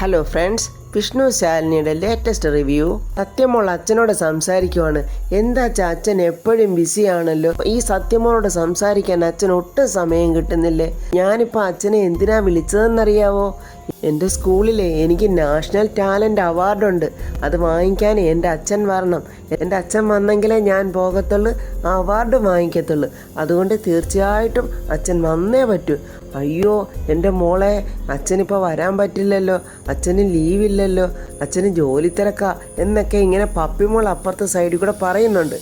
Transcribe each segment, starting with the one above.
Hello friends, Vishnu ശാലിനിയുടെ latest review. Sathyamol അച്ഛനോട് സംസാരിക്കുവാണ്. എന്താ അച്ഛൻ എപ്പോഴും ബിസിയാണല്ലോ, ഈ സത്യമോളോട് സംസാരിക്കാൻ അച്ഛൻ ഒട്ടും സമയം കിട്ടുന്നില്ലേ? ഞാനിപ്പോൾ അച്ഛനെ എന്തിനാ വിളിച്ചതെന്നറിയാവോ? എൻ്റെ സ്കൂളിലെ എനിക്ക് നാഷണൽ ടാലൻറ്റ് അവാർഡുണ്ട്. അത് വാങ്ങിക്കാൻ എൻ്റെ അച്ഛൻ വരണം. എൻ്റെ അച്ഛൻ വന്നെങ്കിലേ ഞാൻ പോകത്തുള്ളൂ, ആ അവാർഡ് വാങ്ങിക്കത്തുള്ളൂ. അതുകൊണ്ട് തീർച്ചയായിട്ടും അച്ഛൻ വന്നേ പറ്റൂ. അയ്യോ എൻ്റെ മോളെ, അച്ഛനിപ്പോൾ വരാൻ പറ്റില്ലല്ലോ, അച്ഛന് ലീവില്ലല്ലോ, അച്ഛന് ജോലി തിരക്കാ എന്നൊക്കെ ഇങ്ങനെ പപ്പിമോൾ അപ്പുറത്തെ സൈഡിൽ കൂടെ പറയുന്നുണ്ട്.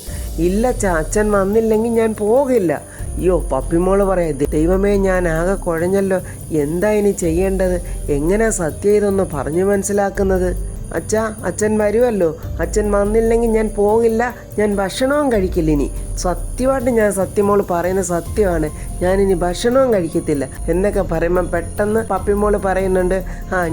ഇല്ല അച്ഛൻ വന്നില്ലെങ്കിൽ ഞാൻ പോകില്ല. അയ്യോ പപ്പിമോള് പറയാം, ദൈവമേ ഞാൻ ആകെ കുഴഞ്ഞല്ലോ, എന്താ ഇനി ചെയ്യേണ്ടത്, എങ്ങനെ സത്യം ഇതൊന്ന് പറഞ്ഞു മനസ്സിലാക്കുന്നത്? അച്ഛൻ വരുമല്ലോ, അച്ഛൻ വന്നില്ലെങ്കിൽ ഞാൻ പോകില്ല, ഞാൻ ഭക്ഷണവും കഴിക്കില്ല. ഇനി സത്യമായിട്ട് ഞാൻ സത്യമോള് പറയുന്നത് സത്യമാണ്, ഞാനിനി ഭക്ഷണവും കഴിക്കത്തില്ല എന്നൊക്കെ പറയുമ്പം പെട്ടെന്ന് പപ്പിമോള് പറയുന്നുണ്ട്,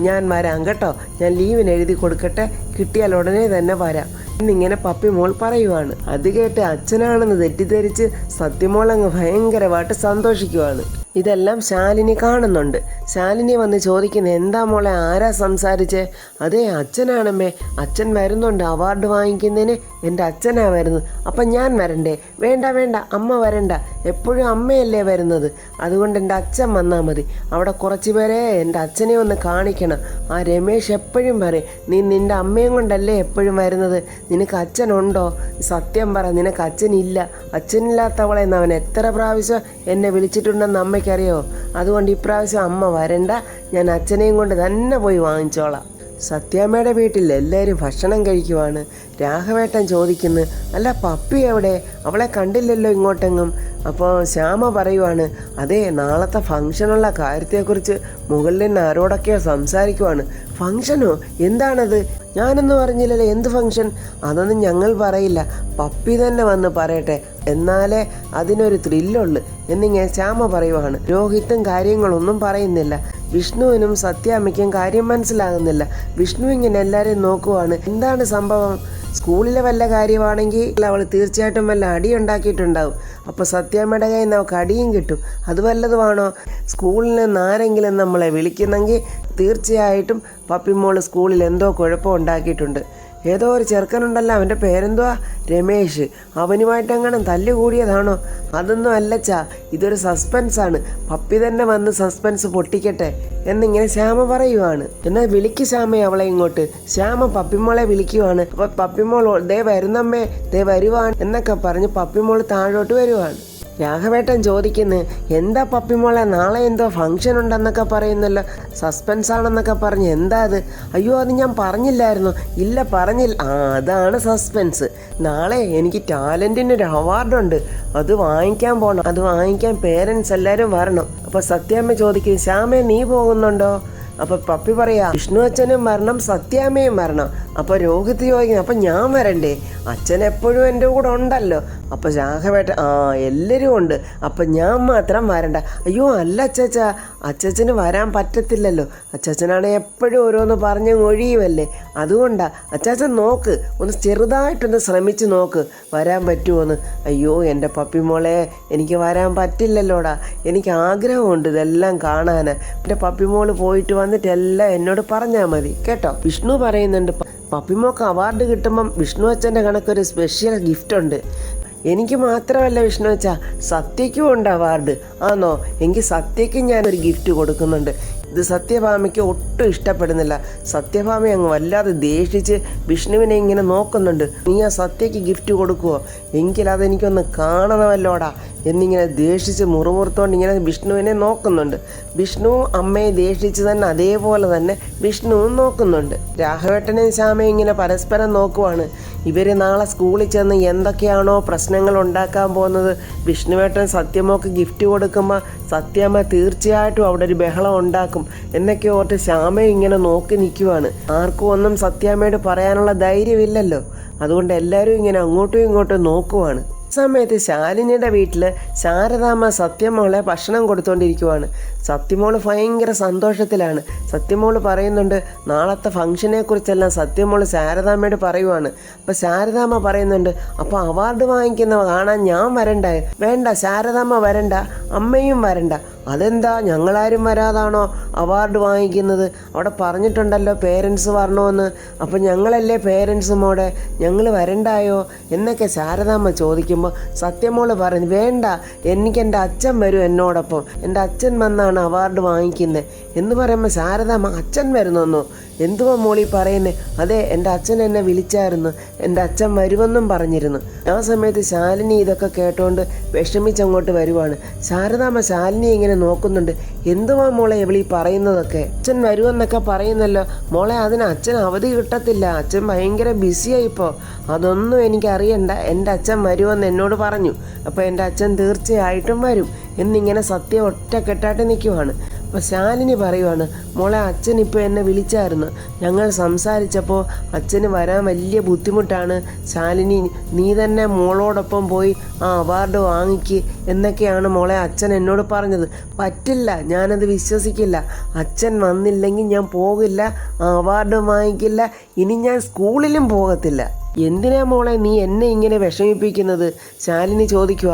ഞാൻ വരാം കേട്ടോ, ഞാൻ ലീവിന് എഴുതി കൊടുക്കട്ടെ, കിട്ടിയാൽ ഉടനെ തന്നെ വരാം എന്നിങ്ങനെ പപ്പിമോൾ പറയുവാണ്. അത് കേട്ട് അച്ഛനാണെന്ന് തെറ്റിദ്ധരിച്ച് സത്യമോൾ അങ്ങ് ഭയങ്കരമായിട്ട് സന്തോഷിക്കുവാണ്. ഇതെല്ലാം ശാലിനി കാണുന്നുണ്ട്. ശാലിനി വന്ന് ചോദിക്കുന്ന, എന്താ മോളെ, ആരാ സംസാരിച്ചേ? അതേ അച്ഛനാണമ്മേ, അച്ഛൻ വരുന്നുണ്ട്, അവാർഡ് വാങ്ങിക്കുന്നതിന് എൻ്റെ അച്ഛനാ വരുന്നത്. അപ്പം ഞാൻ വരണ്ടേ? വേണ്ട അമ്മ വരണ്ട, എപ്പോഴും അമ്മയല്ലേ വരുന്നത്, അതുകൊണ്ട് എൻ്റെ അച്ഛൻ വന്നാൽ മതി. അവിടെ കുറച്ച് പേരെ എൻ്റെ അച്ഛനെ ഒന്ന് കാണിക്കണം. ആ രമേശ് എപ്പോഴും പറയും, നീ നിൻ്റെ അമ്മയും കൊണ്ടല്ലേ എപ്പോഴും വരുന്നത്, നിനക്ക് അച്ഛനുണ്ടോ? സത്യം പറ, നിനക്ക് അച്ഛനില്ല. അച്ഛനില്ലാത്തവളെന്ന് അവൻ എത്ര പ്രാവശ്യം എന്നെ വിളിച്ചിട്ടുണ്ടെന്ന് അമ്മയ്ക്കറിയോ? അതുകൊണ്ട് ഇപ്രാവശ്യം അമ്മ വരണ്ട, ഞാൻ അച്ഛനെയും കൊണ്ട് തന്നെ പോയി വാങ്ങിച്ചോളാം. സത്യാമ്മയുടെ വീട്ടിൽ എല്ലാവരും ഭക്ഷണം കഴിക്കുവാണ്. രാഘവേട്ടൻ ചോദിക്കുന്നു, അല്ല പപ്പി എവിടെ? അവളെ കണ്ടില്ലല്ലോ ഇങ്ങോട്ടെങ്ങും. അപ്പോൾ ശ്യാമ പറയുവാണ്, അതേ നാളത്തെ ഫംഗ്ഷനുള്ള കാര്യത്തെക്കുറിച്ച് മുകളിൽ നിന്ന് ആരോടൊക്കെയോ സംസാരിക്കുവാണ്. ഫംഗ്ഷനോ? എന്താണത്? ഞാനൊന്നും അറിഞ്ഞില്ലല്ലോ. എന്ത് ഫംഗ്ഷൻ? അതൊന്നും ഞങ്ങൾ പറയില്ല, പപ്പി തന്നെ വന്ന് പറയട്ടെ, എന്നാലേ അതിനൊരു ത്രില്ലുള്ളു എന്നിങ്ങനെ ശ്യാമ പറയുവാണ്. രോഹിത്തും കാര്യങ്ങളൊന്നും പറയുന്നില്ല. വിഷ്ണുവിനും സത്യാമ്മയ്ക്കും കാര്യം മനസ്സിലാകുന്നില്ല. വിഷ്ണു ഇങ്ങനെ എല്ലാവരെയും നോക്കുവാണ്. എന്താണ് സംഭവം? സ്കൂളിലെ വല്ല കാര്യമാണെങ്കിൽ അവൾ തീർച്ചയായിട്ടും വല്ല അടി ഉണ്ടാക്കിയിട്ടുണ്ടാവും. അപ്പോൾ സത്യാമ്മയുടെ കയ്യിൽ നിന്ന് അവൾക്ക് അടിയും കിട്ടും. അത് വല്ലതുമാണോ? സ്കൂളിൽ നിന്ന് ആരെങ്കിലും നമ്മളെ വിളിക്കുന്നെങ്കിൽ തീർച്ചയായിട്ടും പപ്പിമോള് സ്കൂളിൽ എന്തോ കുഴപ്പം ഉണ്ടാക്കിയിട്ടുണ്ട്. ഏതോ ഒരു ചെറുക്കനുണ്ടല്ലോ, അവൻ്റെ പേരെന്തുവാ, രമേശ്, അവനുമായിട്ടെങ്ങനെ തല്ലുകൂടിയതാണോ? അതൊന്നും അല്ലച്ചാ, ഇതൊരു സസ്പെൻസാണ്. പപ്പി തന്നെ വന്ന് സസ്പെൻസ് പൊട്ടിക്കട്ടെ എന്നിങ്ങനെ ശ്യാമ പറയുവാണ്. എന്നാൽ വിളിക്ക് ശ്യാമയെ അവളെ ഇങ്ങോട്ട്. ശ്യാമ പപ്പിമോളെ വിളിക്കുവാണ്. അപ്പോൾ പപ്പിമോൾ ദേ വരുന്നമ്മേ, ദേ വരുവാണ് എന്നൊക്കെ പറഞ്ഞ് പപ്പിമോൾ താഴോട്ട് വരുവാണ്. രാഘവേട്ടൻ ചോദിക്കുന്നു, എന്താ പപ്പിമോളെ, നാളെ എന്തോ ഫംഗ്ഷൻ ഉണ്ടെന്നൊക്കെ പറയുന്നല്ലോ, സസ്പെൻസ് ആണെന്നൊക്കെ പറഞ്ഞ്, എന്താ അത്? അയ്യോ അത് ഞാൻ പറഞ്ഞില്ലായിരുന്നു. ഇല്ല പറഞ്ഞില്ല. അതാണ് സസ്പെൻസ്. നാളെ എനിക്ക് ടാലൻറ്റിനൊരു അവാർഡുണ്ട്, അത് വാങ്ങിക്കാൻ പോകണം, അത് വാങ്ങിക്കാൻ പേരൻസ് എല്ലാവരും വരണം. അപ്പോൾ സത്യാമ്മ ചോദിക്കുന്നു, ശ്യാമേ നീ പോകുന്നുണ്ടോ? അപ്പോൾ പപ്പി പറയാ, വിഷ്ണു അച്ഛനും വരണം, സത്യാമ്മയും വരണം. അപ്പോൾ രോഹിത് ചോദിക്കുന്നു, അപ്പം ഞാൻ വരണ്ടേ? അച്ഛൻ എപ്പോഴും എൻ്റെ കൂടെ ഉണ്ടല്ലോ. അപ്പോൾ രാഘവേട്ടൻ, എല്ലാവരും ഉണ്ട്, അപ്പം ഞാൻ മാത്രം വരണ്ട. അയ്യോ അല്ല അച്ഛന് വരാൻ പറ്റത്തില്ലല്ലോ, അച്ഛനാണെങ്കിൽ എപ്പോഴും ഓരോന്ന് പറഞ്ഞ് ഒഴിയുമല്ലേ, അതുകൊണ്ടാണ്. അച്ഛൻ നോക്ക്, ഒന്ന് ചെറുതായിട്ടൊന്ന് ശ്രമിച്ച് നോക്ക്, വരാൻ പറ്റുമോന്ന്. അയ്യോ എൻ്റെ പപ്പിമോളെ, എനിക്ക് വരാൻ പറ്റില്ലല്ലോടാ, എനിക്ക് ആഗ്രഹമുണ്ട് ഇതെല്ലാം കാണാൻ. എൻ്റെ പപ്പിമോള് പോയിട്ട് വന്നിട്ട് എല്ലാം എന്നോട് പറഞ്ഞാൽ മതി കേട്ടോ. വിഷ്ണു പറയുന്നുണ്ട്, പപ്പിമോക്ക് അവാർഡ് കിട്ടുമ്പം വിഷ്ണു അച്ഛൻ്റെ കണക്കൊരു സ്പെഷ്യൽ ഗിഫ്റ്റ് ഉണ്ട്. എനിക്ക് മാത്രമല്ല വിഷ്ണു അച്ഛാ, സത്യയ്ക്കും ഉണ്ട് അവാർഡ്. ആണോ? എങ്കിൽ സത്യയ്ക്കും ഞാനൊരു ഗിഫ്റ്റ് കൊടുക്കുന്നുണ്ട്. ഇത് സത്യഭാമയ്ക്ക് ഒട്ടും ഇഷ്ടപ്പെടുന്നില്ല. സത്യഭാമ അങ്ങ് വല്ലാതെ ദേഷിച്ച് വിഷ്ണുവിനെ ഇങ്ങനെ നോക്കുന്നുണ്ട്. നീ ആ സത്യയ്ക്ക് ഗിഫ്റ്റ് കൊടുക്കുമോ? എങ്കിൽ അതെനിക്കൊന്ന് കാണണമല്ലോടാ എന്നിങ്ങനെ ദേഷിച്ച് മുറുമുറുത്തോണ്ട് ഇങ്ങനെ വിഷ്ണുവിനെ നോക്കുന്നുണ്ട്. വിഷ്ണു അമ്മയെ ദേഷിച്ച് തന്നെ അതേപോലെ തന്നെ വിഷ്ണുവും നോക്കുന്നുണ്ട്. രാഘവേട്ടനെയും ശ്യാമയും ഇങ്ങനെ പരസ്പരം നോക്കുവാണ്. ഇവർ നാളെ സ്കൂളിൽ ചെന്ന് എന്തൊക്കെയാണോ പ്രശ്നങ്ങൾ ഉണ്ടാക്കാൻ പോകുന്നത്. വിഷ്ണുവേട്ടൻ സത്യമോക്ക് ഗിഫ്റ്റ് കൊടുക്കുമ്പോൾ സത്യാമ്മ തീർച്ചയായിട്ടും അവിടെ ഒരു ബഹളം ഉണ്ടാക്കും എന്നൊക്കെ ഓർത്ത് ശ്യാമയും ഇങ്ങനെ നോക്കി നിൽക്കുവാണ്. ആർക്കും ഒന്നും സത്യാമ്മയോട് പറയാനുള്ള ധൈര്യമില്ലല്ലോ, അതുകൊണ്ട് എല്ലാവരും ഇങ്ങനെ അങ്ങോട്ടും ഇങ്ങോട്ടും നോക്കുവാണ്. സമയത്ത് ശാലിനിയുടെ വീട്ടിൽ ശാരദാമ്മ സത്യമോളെ ഭക്ഷണം കൊടുത്തുകൊണ്ടിരിക്കുവാണ്. സത്യമോള് ഭയങ്കര സന്തോഷത്തിലാണ്. സത്യമോള് പറയുന്നുണ്ട്, നാളത്തെ ഫംഗ്ഷനെ കുറിച്ചെല്ലാം സത്യമോള് ശാരദാമ്മയോട് പറയുവാണ്. അപ്പോൾ ശാരദാമ്മ പറയുന്നുണ്ട്, അപ്പോൾ അവാർഡ് വാങ്ങിക്കുന്ന കാണാൻ ഞാൻ വരണ്ടേ? വേണ്ട, ശാരദാമ്മ വരണ്ട, അമ്മയും വരണ്ട, അതെന്താ ഞങ്ങളാരും വരാതാണോ അവാർഡ് വാങ്ങിക്കുന്നത്? അവിടെ പറഞ്ഞിട്ടുണ്ടല്ലോ പേരൻസ് വരണമെന്ന്. അപ്പം ഞങ്ങളല്ലേ പേരൻസ് മോടെ, ഞങ്ങൾ വരണ്ടായോ എന്നൊക്കെ ശാരദാമ്മ ചോദിക്കുമ്പോൾ സത്യമോള് പറഞ്ഞു, വേണ്ട, എനിക്ക് എൻ്റെ അച്ഛൻ വരും എന്നോടൊപ്പം, എൻ്റെ അച്ഛൻ വന്നാണ് അവാർഡ് വാങ്ങിക്കുന്നത് എന്ന് പറയുമ്പോൾ ശാരദാമ്മ അച്ഛൻ വരുന്നെന്നോ? എന്തുവാ മോളി പറയുന്നത്? അതെ, എൻ്റെ അച്ഛൻ എന്നെ വിളിച്ചായിരുന്നു, എൻ്റെ അച്ഛൻ വരുമെന്നും പറഞ്ഞിരുന്നു. ആ സമയത്ത് ശാലിനി ഇതൊക്കെ കേട്ടോണ്ട് വിഷമിച്ചങ്ങോട്ട് വരുവാണ്. ശാരദാമ്മ ശാലിനി ഇങ്ങനെ നോക്കുന്നുണ്ട്. എന്തുവാ മോളെ ഇവളീ പറയുന്നതൊക്കെ? അച്ഛൻ വരുമെന്നൊക്കെ പറയുന്നല്ലോ മോളെ, അതിന് അച്ഛൻ അവധി കിട്ടത്തില്ല, അച്ഛൻ ഭയങ്കര ബിസിയായിപ്പോൾ. അതൊന്നും എനിക്കറിയണ്ട, എൻ്റെ അച്ഛൻ വരുമെന്ന് എന്നോട് പറഞ്ഞു, അപ്പോൾ എൻ്റെ അച്ഛൻ തീർച്ചയായിട്ടും വരും എന്നിങ്ങനെ സത്യം ഒറ്റക്കെട്ടായിട്ട് നിൽക്കുവാണ്. അപ്പോൾ ശാലിനി പറയുവാണ്, മോളെ അച്ഛൻ ഇപ്പോൾ എന്നെ വിളിച്ചായിരുന്നു, ഞങ്ങൾ സംസാരിച്ചപ്പോൾ അച്ഛന് വരാൻ വലിയ ബുദ്ധിമുട്ടാണ് ശാലിനി, നീ തന്നെ മോളോടൊപ്പം പോയി ആ അവാർഡ് വാങ്ങിക്ക് എന്നൊക്കെയാണ് മോളെ അച്ഛൻ എന്നോട് പറഞ്ഞത്. പറ്റില്ല, ഞാനത് വിശ്വസിക്കില്ല, അച്ഛൻ വന്നില്ലെങ്കിൽ ഞാൻ പോകില്ല, ആ അവാർഡ് വാങ്ങിക്കില്ല, ഇനി ഞാൻ സ്കൂളിലും പോകത്തില്ല. എന്തിനാ മോളെ നീ എന്നെ ഇങ്ങനെ വിഷമിപ്പിക്കുന്നത്? ശാലിനി ചോദിക്കുക.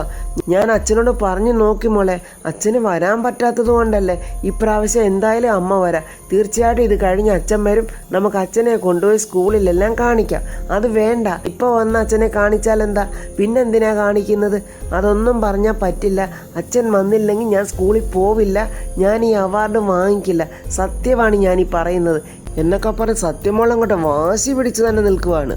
ഞാൻ അച്ഛനോട് പറഞ്ഞു നോക്കി മോളെ, അച്ഛന് വരാൻ പറ്റാത്തത് കൊണ്ടല്ലേ. ഇപ്രാവശ്യം എന്തായാലും അമ്മ വരാം, തീർച്ചയായിട്ടും ഇത് കഴിഞ്ഞ് അച്ഛൻ വരും, നമുക്ക് അച്ഛനെ കൊണ്ടുപോയി സ്കൂളിലെല്ലാം കാണിക്കാം. അത് വേണ്ട, ഇപ്പോൾ വന്ന അച്ഛനെ കാണിച്ചാൽ എന്താ, പിന്നെന്തിനാ കാണിക്കുന്നത്? അതൊന്നും പറഞ്ഞാൽ പറ്റില്ല, അച്ഛൻ വന്നില്ലെങ്കിൽ ഞാൻ സ്കൂളിൽ പോവില്ല, ഞാൻ ഈ അവാർഡ് വാങ്ങിക്കില്ല, സത്യമാണ് ഞാനീ പറയുന്നത് എന്നൊക്കെ പറഞ്ഞ് സത്യമോൾ അങ്ങോട്ട് വാശി പിടിച്ച് തന്നെ നിൽക്കുവാണ്.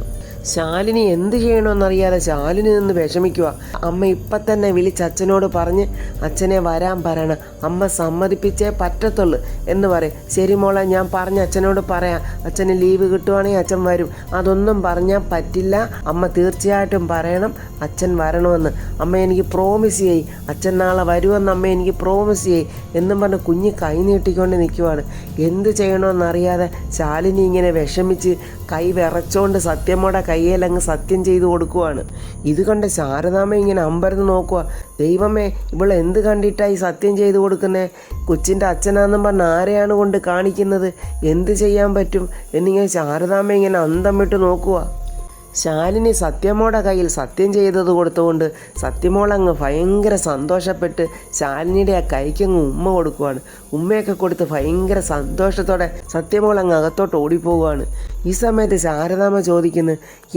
ശാലിനി എന്ത് ചെയ്യണമെന്നറിയാതെ ശാലിനി നിന്ന് വിഷമിക്കുക. അമ്മ ഇപ്പം തന്നെ വിളിച്ച് അച്ഛനോട് പറഞ്ഞ് അച്ഛനെ വരാൻ പറയണം, അമ്മ സമ്മതിപ്പിച്ചേ പറ്റത്തുള്ളൂ എന്ന് പറയും. ശരി മോളെ, ഞാൻ പറഞ്ഞ് അച്ഛനോട് പറയാം, അച്ഛന് ലീവ് കിട്ടുവാണെങ്കിൽ അച്ഛൻ വരും. അതൊന്നും പറഞ്ഞാൽ പറ്റില്ല, അമ്മ തീർച്ചയായിട്ടും പറയണം അച്ഛൻ വരണമെന്ന്. അമ്മ എനിക്ക് പ്രോമിസ് ചെയ്യ്, അച്ഛൻ നാളെ വരുമെന്ന് അമ്മ എനിക്ക് പ്രോമിസ് ചെയ്യ് എന്നും പറഞ്ഞ് കുഞ്ഞ് കൈ നീട്ടിക്കൊണ്ട് നിൽക്കുവാണ്. എന്ത് ചെയ്യണമെന്നറിയാതെ ശാലിനി ഇങ്ങനെ വിഷമിച്ച് കൈ വിറച്ചോണ്ട് സത്യമോടെ കയ്യിലങ്ങ് സത്യം ചെയ്തു കൊടുക്കുവാണ്. ഇത് കണ്ട് ശാരദാമ്മ ഇങ്ങനെ അമ്പരന്ന് നോക്കുക. ദൈവമേ, ഇവൾ എന്ത് കണ്ടിട്ടായി സത്യം ചെയ്തു കൊടുക്കുന്നേ? കൊച്ചിൻ്റെ അച്ഛനാണെന്നും പറഞ്ഞ് ആരെയാണ് കൊണ്ട് കാണിക്കുന്നത്? എന്ത് ചെയ്യാൻ പറ്റും എന്നിങ്ങനെ ശാരദാമ്മ ഇങ്ങനെ അന്തം വിട്ട് നോക്കുക. ശാലിനി സത്യമോടെ കയ്യിൽ സത്യം ചെയ്തത് കൊടുത്തുകൊണ്ട് സത്യമോളങ്ങ് ഭയങ്കര സന്തോഷപ്പെട്ട് ശാലിനിയുടെ ആ കൈക്കങ്ങ് ഉമ്മ കൊടുക്കുവാണ്. ഉമ്മയൊക്കെ കൊടുത്ത് ഭയങ്കര സന്തോഷത്തോടെ സത്യമോളങ്ങ് അകത്തോട്ട് ഓടിപ്പോവുകയാണ്. ഈ സമയത്ത് ശാരദാമ്മ ചോദിക്കുന്നു,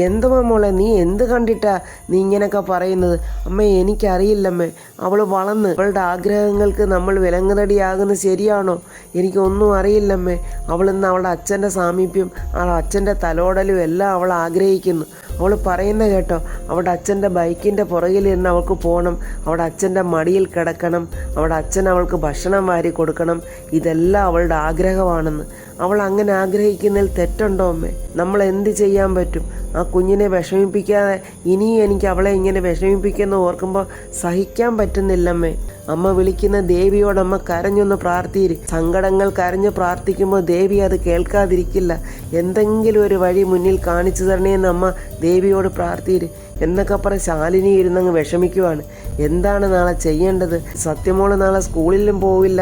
എന്തുവാ മോളെ, നീ എന്ത് കണ്ടിട്ടാ നീ ഇങ്ങനെയൊക്കെ പറയുന്നത്? അമ്മേ, എനിക്കറിയില്ലമ്മേ, അവൾ വളർന്ന് അവളുടെ ആഗ്രഹങ്ങൾക്ക് നമ്മൾ വിലങ്ങുതടിയാകുന്നത് ശരിയാണോ? എനിക്കൊന്നും അറിയില്ലമ്മേ. അവളിന്ന് അവളുടെ അച്ഛൻ്റെ സാമീപ്യം, ആ അച്ഛൻ്റെ തലോടലും എല്ലാം അവൾ ആഗ്രഹിക്കുന്നു. അവൾ പറയുന്ന കേട്ടോ, അവളുടെ അച്ഛൻ്റെ ബൈക്കിൻ്റെ പുറകിലിരുന്ന് അവൾക്ക് പോകണം, അവളുടെ അച്ഛൻ്റെ മടിയിൽ കിടക്കണം, അവളുടെ അച്ഛൻ അവൾക്ക് ഭക്ഷണം വാരി കൊടുക്കണം, ഇതെല്ലാം അവളുടെ ആഗ്രഹമാണെന്ന്. അവൾ അങ്ങനെ ആഗ്രഹിക്കുന്നതിൽ തെറ്റുണ്ടോ അമ്മേ? നമ്മൾ എന്ത് ചെയ്യാൻ പറ്റും? ആ കുഞ്ഞിനെ വിഷമിപ്പിക്കാതെ ഇനിയും എനിക്ക് അവളെ ഇങ്ങനെ വിഷമിപ്പിക്കുന്ന ഓർക്കുമ്പോൾ സഹിക്കാൻ പറ്റുന്നില്ലമ്മേ. അമ്മ വിളിക്കുന്ന ദേവിയോടമ്മ കരഞ്ഞൊന്ന് പ്രാർത്ഥിയിര്. സങ്കടങ്ങൾ കരഞ്ഞ് പ്രാർത്ഥിക്കുമ്പോൾ ദേവി അത് കേൾക്കാതിരിക്കില്ല. എന്തെങ്കിലും ഒരു വഴി മുന്നിൽ കാണിച്ചു തരണേന്ന് അമ്മ ദേവിയോട് പ്രാർത്ഥിയിര് എന്നൊക്കെ പറഞ്ഞ് ശാലിനി ഇരുന്നങ്ങ് വിഷമിക്കുവാണ്. എന്താണ് നാളെ ചെയ്യേണ്ടത്? സത്യമോള് നാളെ സ്കൂളിലും പോവില്ല,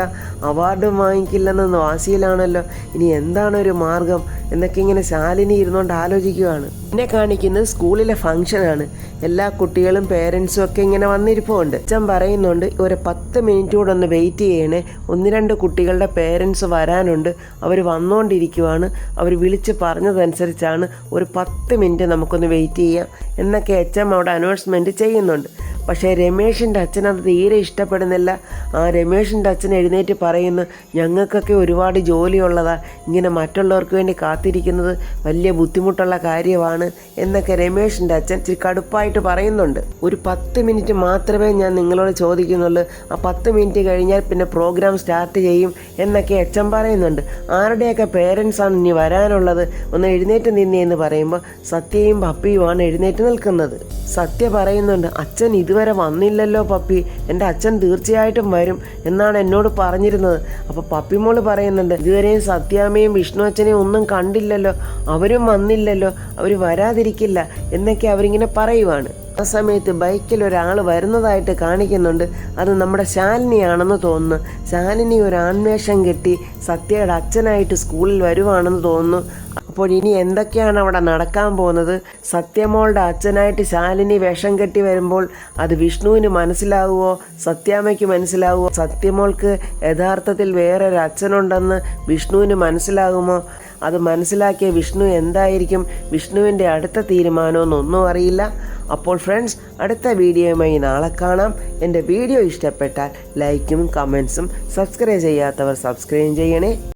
അവാർഡും വാങ്ങിക്കില്ലെന്ന വാശിയിലാണല്ലോ. ഇനി എന്താണ് ഒരു മാർഗം എന്നൊക്കെ ഇങ്ങനെ ശാലിനി ഇരുന്നുകൊണ്ട് ആലോചിക്കുവാണ്. എന്നെ കാണിക്കുന്നത് സ്കൂളിലെ ഫംഗ്ഷനാണ്. എല്ലാ കുട്ടികളും പേരൻസും ഒക്കെ ഇങ്ങനെ വന്നിരിപ്പുണ്ട്. അച്ഛൻ പറയുന്നുണ്ട്, ഒരു 10 മിനിറ്റ് കൂടെ ഒന്ന് വെയിറ്റ് ചെയ്യണേ, 1-2 കുട്ടികളുടെ പേരൻസ് വരാനുണ്ട്, അവർ വന്നുകൊണ്ടിരിക്കുവാണ്, അവർ വിളിച്ച് പറഞ്ഞതനുസരിച്ചാണ്, ഒരു 10 മിനിറ്റ് നമുക്കൊന്ന് വെയിറ്റ് ചെയ്യാം എന്നൊക്കെ അച്ഛൻ അവിടെ അനൗൺസ്മെൻറ്റ് ചെയ്യുന്നുണ്ട്. പക്ഷേ രമേഷിൻ്റെ അച്ഛൻ അത് തീരെ ഇഷ്ടപ്പെടുന്നില്ല. ആ രമേഷിൻ്റെ അച്ഛൻ എഴുന്നേറ്റ് പറയുന്നു, ഞങ്ങൾക്കൊക്കെ ഒരുപാട് ജോലിയുള്ളതാ, ഇങ്ങനെ മറ്റുള്ളവർക്ക് വേണ്ടി കാത്തിരിക്കുന്നത് വലിയ ബുദ്ധിമുട്ടുള്ള കാര്യമാണ് എന്നൊക്കെ രമേഷിൻ്റെ അച്ഛൻ ഇച്ചിരി കടുപ്പായിട്ട് പറയുന്നുണ്ട്. ഒരു 10 മിനിറ്റ് മാത്രമേ ഞാൻ നിങ്ങളോട് ചോദിക്കുന്നുള്ളൂ, ആ 10 മിനിറ്റ് കഴിഞ്ഞാൽ പിന്നെ പ്രോഗ്രാം സ്റ്റാർട്ട് ചെയ്യും എന്നൊക്കെ അച്ഛൻ പറയുന്നുണ്ട്. ആരുടെയൊക്കെ പേരൻസാണ് ഇനി വരാനുള്ളത്, ഒന്ന് എഴുന്നേറ്റ് നിന്നേ എന്ന് പറയുമ്പോൾ സത്യയും പപ്പിയുമാണ് എഴുന്നേറ്റ് നിൽക്കുന്നത്. സത്യ പറയുന്നുണ്ട്, അച്ഛൻ ഇതുവരെ വന്നില്ലല്ലോ പപ്പി, എൻ്റെ അച്ഛൻ തീർച്ചയായിട്ടും വരും എന്നാണ് എന്നോട് പറഞ്ഞിരുന്നത്. അപ്പോൾ പപ്പിമോള് പറയുന്നുണ്ട്, ഇതുവരെയും സത്യാമ്മയും വിഷ്ണു അച്ഛനെയും ഒന്നും കണ്ടില്ലല്ലോ, അവരും വന്നില്ലല്ലോ, അവർ വരാതിരിക്കില്ല എന്നൊക്കെ അവരിങ്ങനെ പറയുവാണ്. ആ സമയത്ത് ബൈക്കിൽ ഒരാൾ വരുന്നതായിട്ട് കാണിക്കുന്നുണ്ട്. അത് നമ്മുടെ ശാലിനിയാണെന്ന് തോന്നുന്നു. ശാലിനി ഒരു ആൺവേഷം കെട്ടി സത്യയുടെ അച്ഛനായിട്ട് സ്കൂളിൽ വരുവാണെന്ന് തോന്നുന്നു. അപ്പോൾ ഇനി എന്തൊക്കെയാണ് അവിടെ നടക്കാൻ പോകുന്നത്? സത്യമോളുടെ അച്ഛനായിട്ട് ശാലിനി വേഷം കെട്ടി വരുമ്പോൾ അത് വിഷ്ണുവിന് മനസ്സിലാവുമോ, സത്യാമ്മയ്ക്ക് മനസ്സിലാവുമോ? സത്യമോൾക്ക് യഥാർത്ഥത്തിൽ വേറൊരു അച്ഛനുണ്ടെന്ന് വിഷ്ണുവിന് മനസ്സിലാകുമോ? അത് മനസ്സിലാക്കിയ വിഷ്ണു എന്തായിരിക്കും വിഷ്ണുവിൻ്റെ അടുത്ത തീരുമാനമെന്നൊന്നും അറിയില്ല. അപ്പോൾ ഫ്രണ്ട്സ്, അടുത്ത വീഡിയോയുമായി നാളെ കാണാം. എൻ്റെ വീഡിയോ ഇഷ്ടപ്പെട്ടാൽ ലൈക്കും കമൻസും, സബ്സ്ക്രൈബ് ചെയ്യാത്തവർ സബ്സ്ക്രൈബ് ചെയ്യണേ.